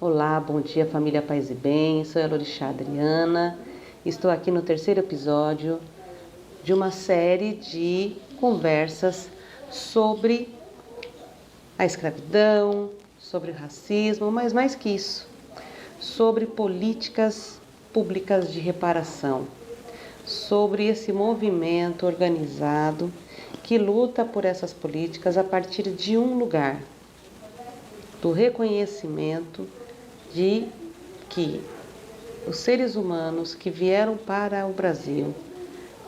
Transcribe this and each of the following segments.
Olá, bom dia família Paz e Bem, sou a Elorixá Adriana, estou aqui no terceiro episódio de uma série de conversas sobre a escravidão, sobre o racismo, mas mais que isso, sobre políticas públicas de reparação, sobre esse movimento organizado que luta por essas políticas a partir de um lugar, do reconhecimento de que os seres humanos que vieram para o Brasil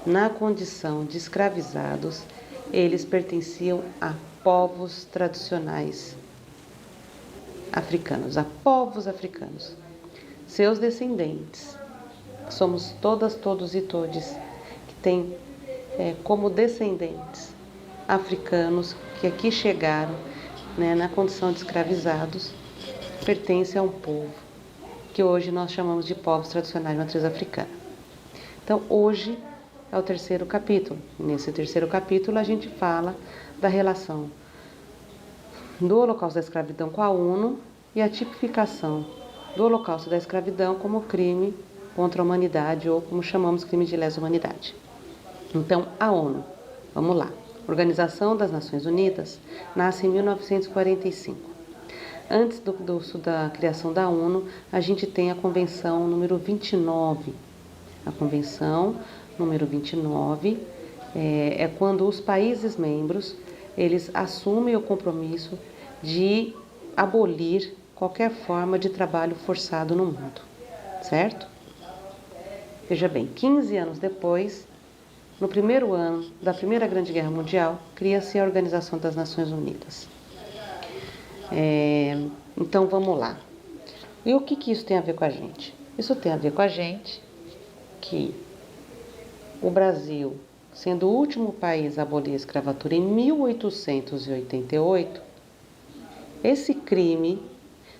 na condição de escravizados, eles pertenciam a povos tradicionais africanos, a povos africanos, seus descendentes. Somos todas, todos e todes que têm como descendentes africanos que aqui chegaram, na condição de escravizados, pertence a um povo que hoje nós chamamos de povos tradicionais de matriz africana. Então, hoje é o terceiro capítulo. Nesse terceiro capítulo, a gente fala da relação do Holocausto da Escravidão com a ONU e a tipificação do Holocausto da Escravidão como crime contra a humanidade, ou como chamamos, crime de lesa humanidade. Então, a ONU, vamos lá. Organização das Nações Unidas nasce em 1945. Antes da criação da ONU, a gente tem a Convenção número 29. A Convenção número 29 é quando os países membros eles assumem o compromisso de abolir qualquer forma de trabalho forçado no mundo, certo? Veja bem, 15 anos depois, no primeiro ano da Primeira Grande Guerra Mundial, cria-se a Organização das Nações Unidas. Então vamos lá. E o que isso tem a ver com a gente? Isso tem a ver com a gente que o Brasil, sendo o último país a abolir a escravatura em 1888, esse crime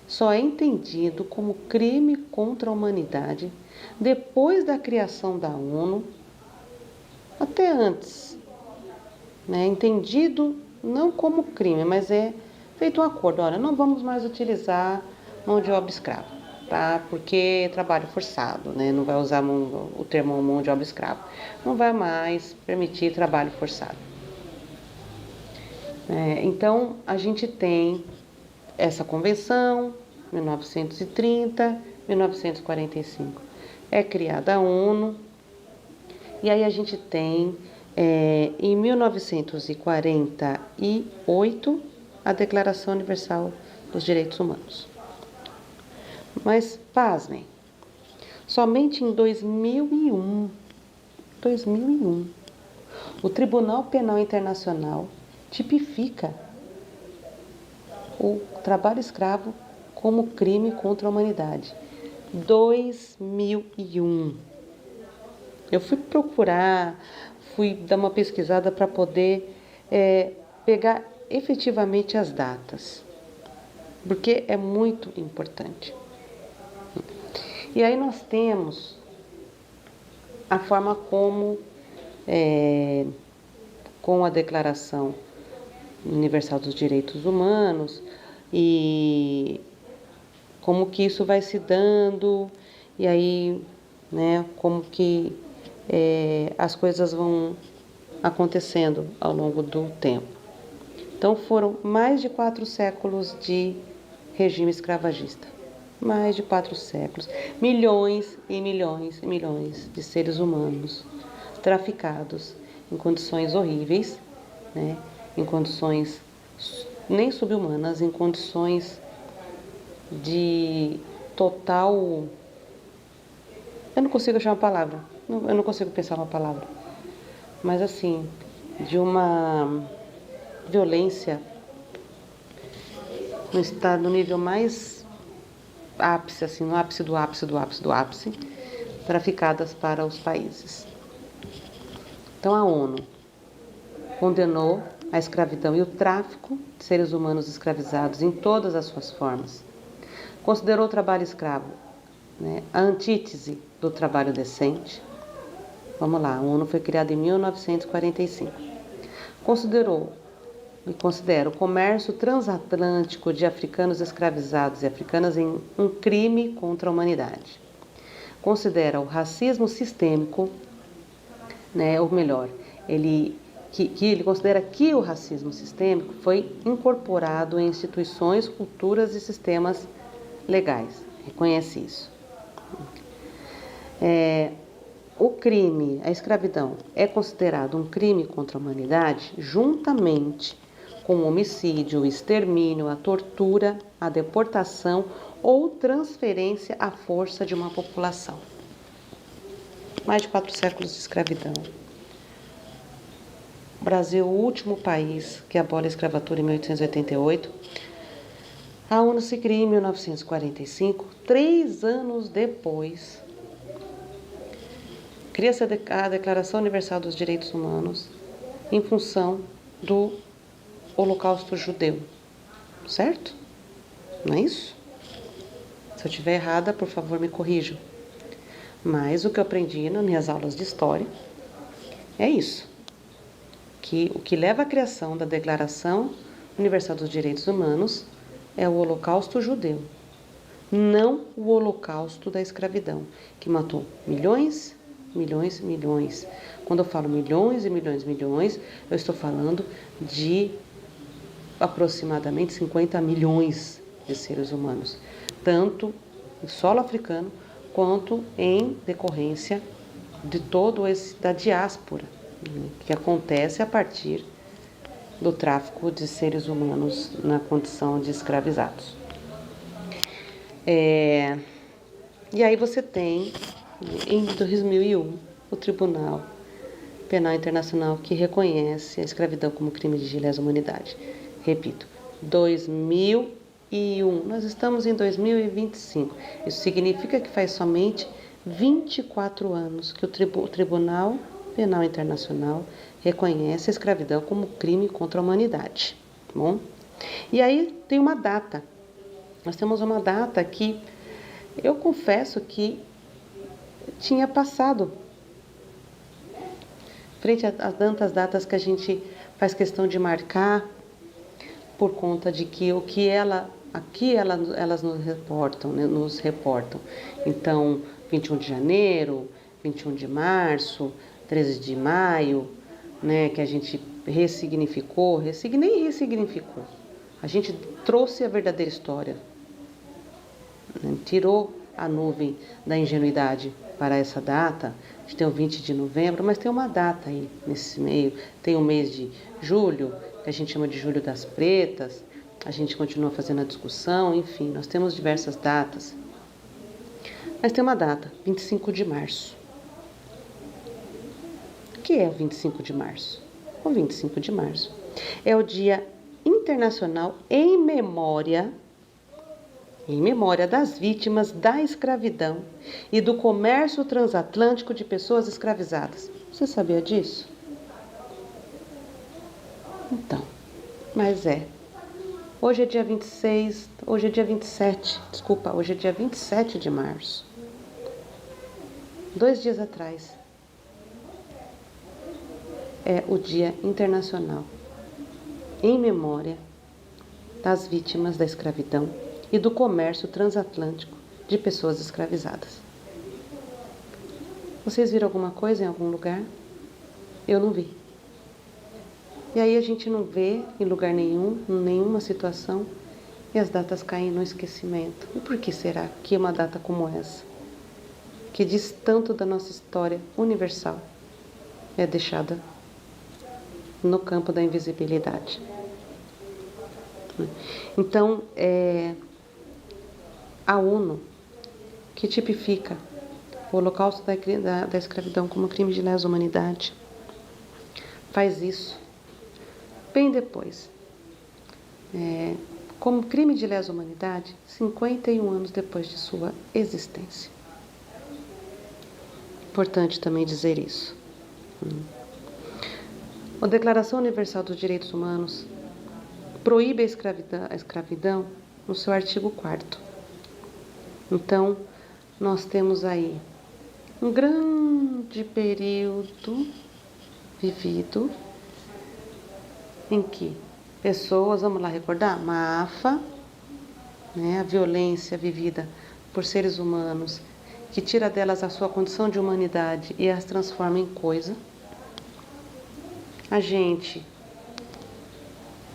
só é entendido como crime contra a humanidade depois da criação da ONU, até antes, entendido não como crime, mas é feito um acordo, olha, não vamos mais utilizar mão de obra escrava, tá? Porque trabalho forçado, não vai usar o termo mão de obra escrava, não vai mais permitir trabalho forçado. Então, a gente tem essa convenção, 1930, 1945, é criada a ONU, e aí a gente tem, em 1948, a Declaração Universal dos Direitos Humanos. Mas, pasmem, somente em 2001, o Tribunal Penal Internacional tipifica o trabalho escravo como crime contra a humanidade. 2001. Eu fui procurar, fui dar uma pesquisada para poder pegar efetivamente as datas, porque é muito importante. E aí nós temos a forma como, com a Declaração Universal dos Direitos Humanos, e como que isso vai se dando, e aí, como que as coisas vão acontecendo ao longo do tempo. Então, foram mais de 4 séculos de regime escravagista. Mais de 4 séculos. Milhões e milhões e milhões de seres humanos traficados em condições horríveis, em condições nem subhumanas, em condições de total... Eu não consigo achar uma palavra. Eu não consigo pensar uma palavra. Mas, assim, de uma violência no nível mais ápice, assim, no ápice do ápice do ápice do ápice, traficadas para os países. Então a ONU condenou a escravidão e o tráfico de seres humanos escravizados em todas as suas formas. Considerou o trabalho escravo, a antítese do trabalho decente. Vamos lá, a ONU foi criada em 1945. Considerou e considera o comércio transatlântico de africanos escravizados e africanas em um crime contra a humanidade. Considera o racismo sistêmico, né, ou melhor, ele considera que o racismo sistêmico foi incorporado em instituições, culturas e sistemas legais. Reconhece isso. O crime, a escravidão, é considerado um crime contra a humanidade juntamente com o homicídio, o extermínio, a tortura, a deportação ou transferência à força de uma população. Mais de 4 séculos de escravidão. O Brasil, o último país que abole a escravatura em 1888. A ONU se cria em 1945, 3 anos depois. Cria-se a Declaração Universal dos Direitos Humanos em função do Holocausto Judeu. Certo? Não é isso? Se eu estiver errada, por favor, me corrijam. Mas o que eu aprendi nas minhas aulas de história é isso. Que o que leva à criação da Declaração Universal dos Direitos Humanos é o Holocausto Judeu, não o Holocausto da escravidão, que matou milhões, milhões, milhões. Quando eu falo milhões e milhões, milhões, eu estou falando de aproximadamente 50 milhões de seres humanos, tanto em solo africano quanto em decorrência de todo esse da diáspora, né, que acontece a partir do tráfico de seres humanos na condição de escravizados. E aí você tem, em 2001, o Tribunal Penal Internacional que reconhece a escravidão como crime de lesa humanidade. Repito, 2001. Nós estamos em 2025. Isso significa que faz somente 24 anos que o Tribunal Penal Internacional reconhece a escravidão como crime contra a humanidade. Tá bom? E aí tem uma data. Nós temos uma data que eu confesso que tinha passado frente a tantas datas que a gente faz questão de marcar por conta de que elas nos reportam. Então, 21 de janeiro, 21 de março, 13 de maio, né, que a gente ressignificou, nem ressignificou. A gente trouxe a verdadeira história, né, tirou a nuvem da ingenuidade para essa data. A gente tem o 20 de novembro, mas tem uma data aí nesse meio. Tem o mês de julho, que a gente chama de Julho das Pretas. A gente continua fazendo a discussão, enfim, nós temos diversas datas. Mas tem uma data, 25 de março. O que é o 25 de março? O 25 de março é o Dia Internacional em memória das vítimas da escravidão e do comércio transatlântico de pessoas escravizadas. Você sabia disso? Então, mas hoje é dia 27 de março. 2 dias atrás é o Dia Internacional em memória das vítimas da escravidão e do comércio transatlântico de pessoas escravizadas. Vocês viram alguma coisa em algum lugar? Eu não vi. E aí a gente não vê em lugar nenhum, em nenhuma situação, e as datas caem no esquecimento. E por que será que uma data como essa, que diz tanto da nossa história universal, é deixada no campo da invisibilidade? Então, a ONU, que tipifica o holocausto da escravidão como crime de lesa humanidade, faz isso bem depois, como crime de lesa humanidade, 51 anos depois de sua existência. Importante também dizer isso. A Declaração Universal dos Direitos Humanos proíbe a escravidão no seu artigo 4º. Então, nós temos aí um grande período vivido em que pessoas, vamos lá recordar, Mafa, né, a violência vivida por seres humanos, que tira delas a sua condição de humanidade e as transforma em coisa. A gente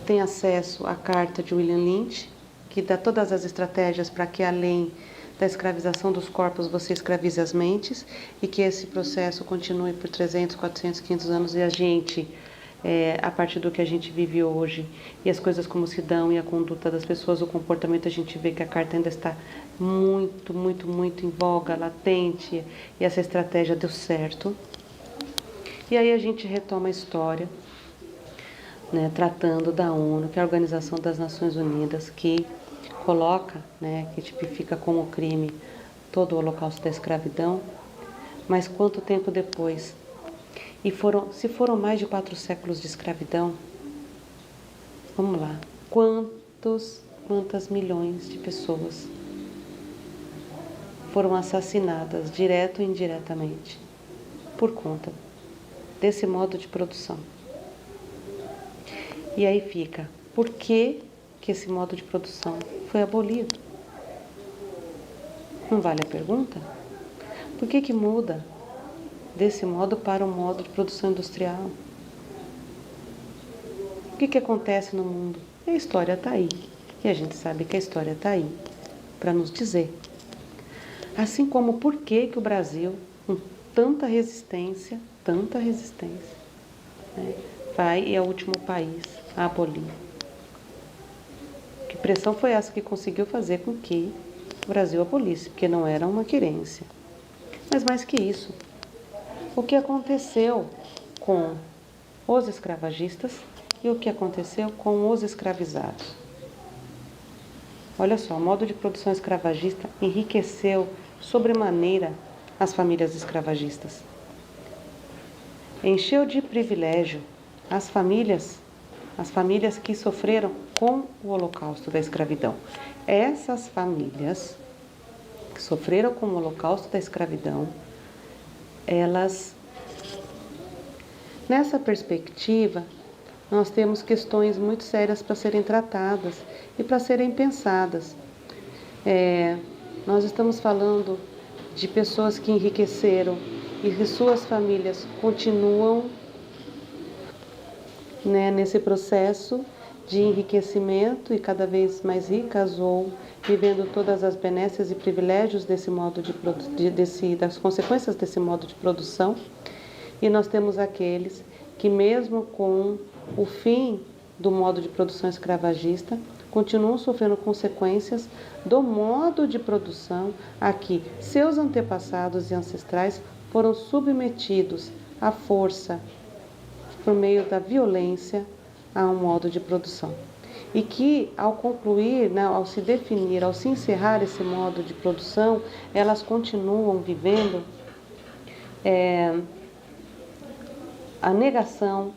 tem acesso à carta de William Lynch, que dá todas as estratégias para que, além da escravização dos corpos, você escravize as mentes e que esse processo continue por 300, 400, 500 anos e a gente, a partir do que a gente vive hoje e as coisas como se dão e a conduta das pessoas, o comportamento, a gente vê que a carta ainda está muito, muito, muito em voga, latente, e essa estratégia deu certo. E aí a gente retoma a história, né, tratando da ONU, que é a Organização das Nações Unidas, que coloca, né, que tipifica como crime todo o holocausto da escravidão. Mas quanto tempo depois? Se foram mais de 4 séculos de escravidão, vamos lá, quantas milhões de pessoas foram assassinadas, direto ou indiretamente, por conta desse modo de produção? E aí fica, por que esse modo de produção foi abolido? Não vale a pergunta? Por que muda desse modo para um modo de produção industrial? O que acontece no mundo? A história está aí. E a gente sabe que a história está aí para nos dizer. Assim como por que o Brasil, com tanta resistência, né, vai e é o último país a abolir. Que pressão foi essa que conseguiu fazer com que o Brasil abolisse? Porque não era uma querência. Mas mais que isso, o que aconteceu com os escravagistas e o que aconteceu com os escravizados? Olha só, o modo de produção escravagista enriqueceu sobremaneira as famílias escravagistas. Encheu de privilégio as famílias que sofreram com o holocausto da escravidão. Essas famílias que sofreram com o holocausto da escravidão, elas, nessa perspectiva, nós temos questões muito sérias para serem tratadas e para serem pensadas. Nós estamos falando de pessoas que enriqueceram e que suas famílias continuam, né, nesse processo de enriquecimento e cada vez mais ricas ou vivendo todas as benesses e privilégios desse modo das consequências desse modo de produção. E nós temos aqueles que, mesmo com o fim do modo de produção escravagista, continuam sofrendo consequências do modo de produção a que seus antepassados e ancestrais foram submetidos à força, por meio da violência, a um modo de produção. E que, ao concluir, né, ao se definir, ao se encerrar esse modo de produção, elas continuam vivendo a negação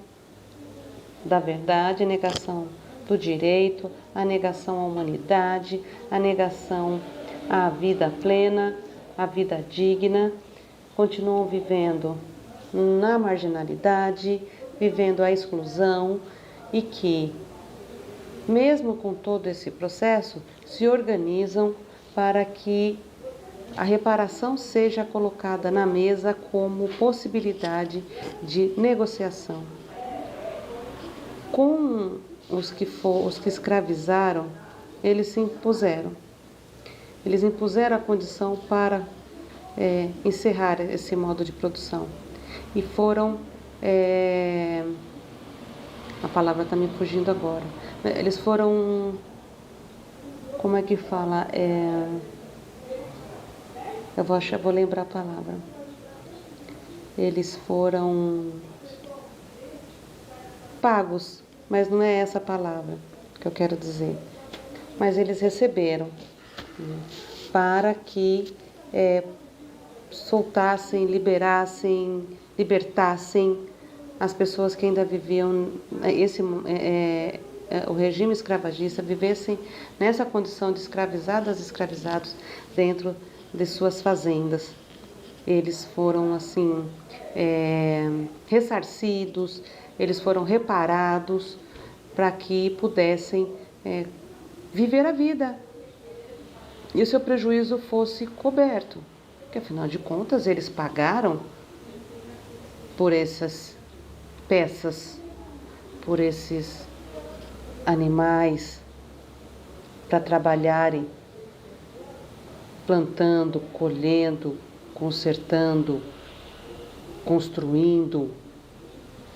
da verdade, a negação do direito, a negação à humanidade, a negação à vida plena, à vida digna, continuam vivendo na marginalidade, vivendo a exclusão e que, mesmo com todo esse processo, se organizam para que a reparação seja colocada na mesa como possibilidade de negociação. Com os que escravizaram, eles se impuseram. Eles impuseram a condição para encerrar esse modo de produção. E foram... a palavra está me fugindo agora. Eles foram... Como é que fala? Eu vou lembrar a palavra. Eles foram pagos, mas não é essa a palavra que eu quero dizer. Mas eles receberam, né, para que soltassem, liberassem, libertassem as pessoas que ainda viviam o regime escravagista, vivessem nessa condição de escravizadas e escravizados dentro de suas fazendas. Eles foram assim ressarcidos, eles foram reparados para que pudessem viver a vida e o seu prejuízo fosse coberto. Porque, afinal de contas, eles pagaram por essas peças, por esses animais, para trabalharem plantando, colhendo, consertando, construindo,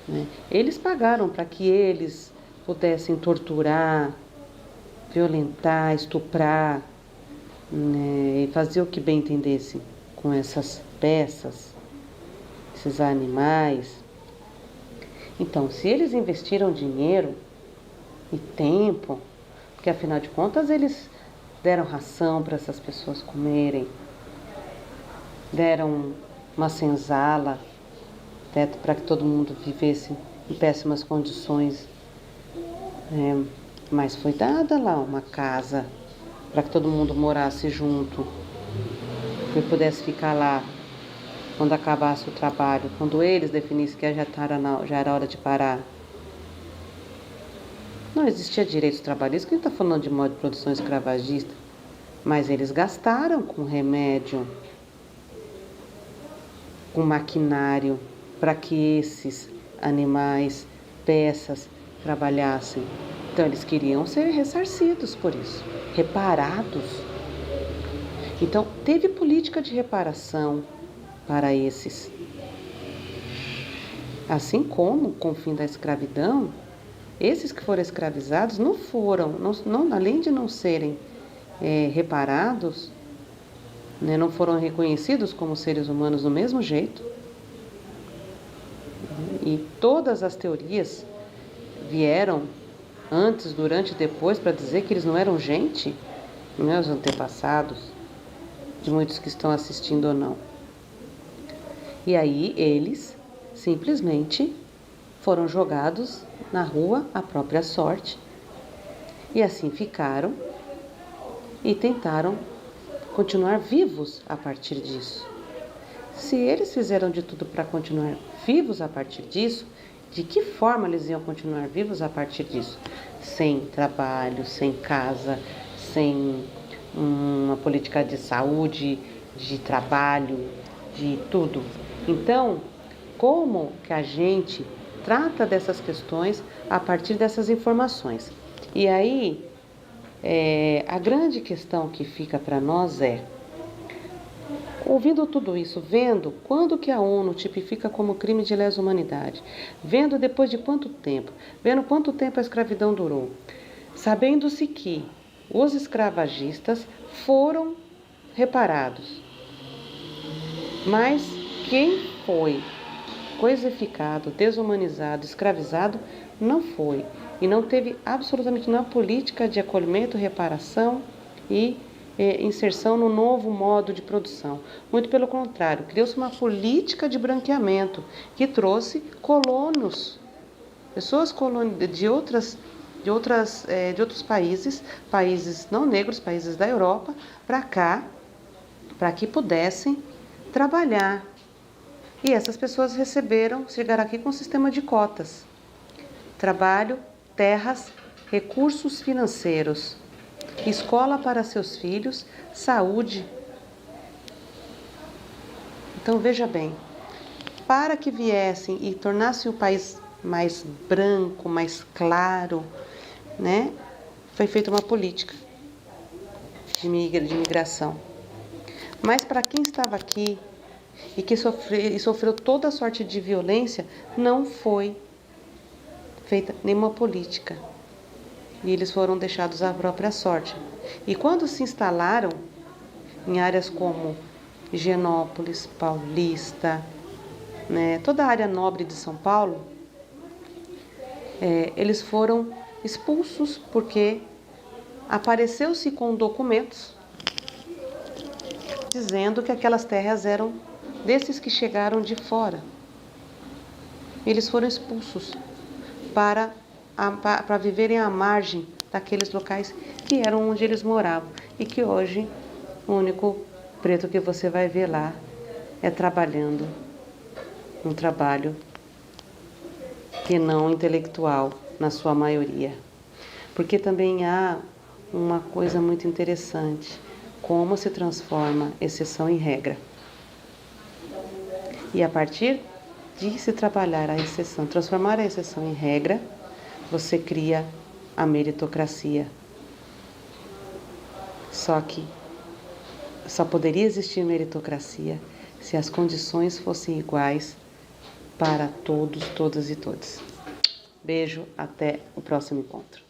né? Eles pagaram para que eles pudessem torturar, violentar, estuprar, né? E fazer o que bem entendesse com essas peças, esses animais. Então, se eles investiram dinheiro e tempo, porque afinal de contas eles deram ração para essas pessoas comerem, deram uma senzala, teto para que todo mundo vivesse em péssimas condições, mas foi dada lá uma casa para que todo mundo morasse junto, que pudesse ficar lá quando acabasse o trabalho, quando eles definissem que já era hora de parar. Não existia direitos trabalhistas, que a gente está falando de modo de produção escravagista, mas eles gastaram com remédio, com maquinário, para que esses animais, peças, trabalhassem. Então eles queriam ser ressarcidos por isso, reparados. Então teve política de reparação para esses. Assim como com o fim da escravidão, esses que foram escravizados não foram, além de não serem reparados, né, não foram reconhecidos como seres humanos do mesmo jeito. E todas as teorias vieram antes, durante e depois para dizer que eles não eram gente, não é os antepassados de muitos que estão assistindo ou não. E aí eles simplesmente foram jogados na rua à própria sorte e assim ficaram e tentaram continuar vivos a partir disso. Se eles fizeram de tudo para continuar vivos a partir disso, de que forma eles iam continuar vivos a partir disso? Sem trabalho, sem casa, sem uma política de saúde, de trabalho, de tudo. Então, como que a gente trata dessas questões a partir dessas informações? E aí, a grande questão que fica para nós ouvindo tudo isso, vendo quando que a ONU tipifica como crime de lesa humanidade, vendo depois de quanto tempo, vendo quanto tempo a escravidão durou, sabendo-se que os escravagistas foram reparados, mas quem foi coisificado, desumanizado, escravizado, não foi. E não teve absolutamente nenhuma política de acolhimento, reparação e inserção no novo modo de produção. Muito pelo contrário, criou-se uma política de branqueamento que trouxe colonos, pessoas de outros países, países não negros, países da Europa, para cá, para que pudessem trabalhar. E essas pessoas chegaram aqui com um sistema de cotas. Trabalho, terras, recursos financeiros, escola para seus filhos, saúde. Então veja bem, para que viessem e tornassem o país mais branco, mais claro, né, foi feita uma política de imigração. Mas para quem estava aqui e que sofreu toda sorte de violência, não foi feita nenhuma política. E eles foram deixados à própria sorte. E quando se instalaram em áreas como Higienópolis, Paulista, né, toda a área nobre de São Paulo, eles foram expulsos porque apareceu-se com documentos dizendo que aquelas terras eram desses que chegaram de fora. Eles foram expulsos para viverem à margem daqueles locais que eram onde eles moravam e que hoje o único preto que você vai ver lá é trabalhando um trabalho que não intelectual, na sua maioria. Porque também há uma coisa muito interessante, como se transforma exceção em regra. E a partir de se trabalhar a exceção, transformar a exceção em regra, você cria a meritocracia. Só que só poderia existir meritocracia se as condições fossem iguais para todos, todas e todos. Beijo, até o próximo encontro.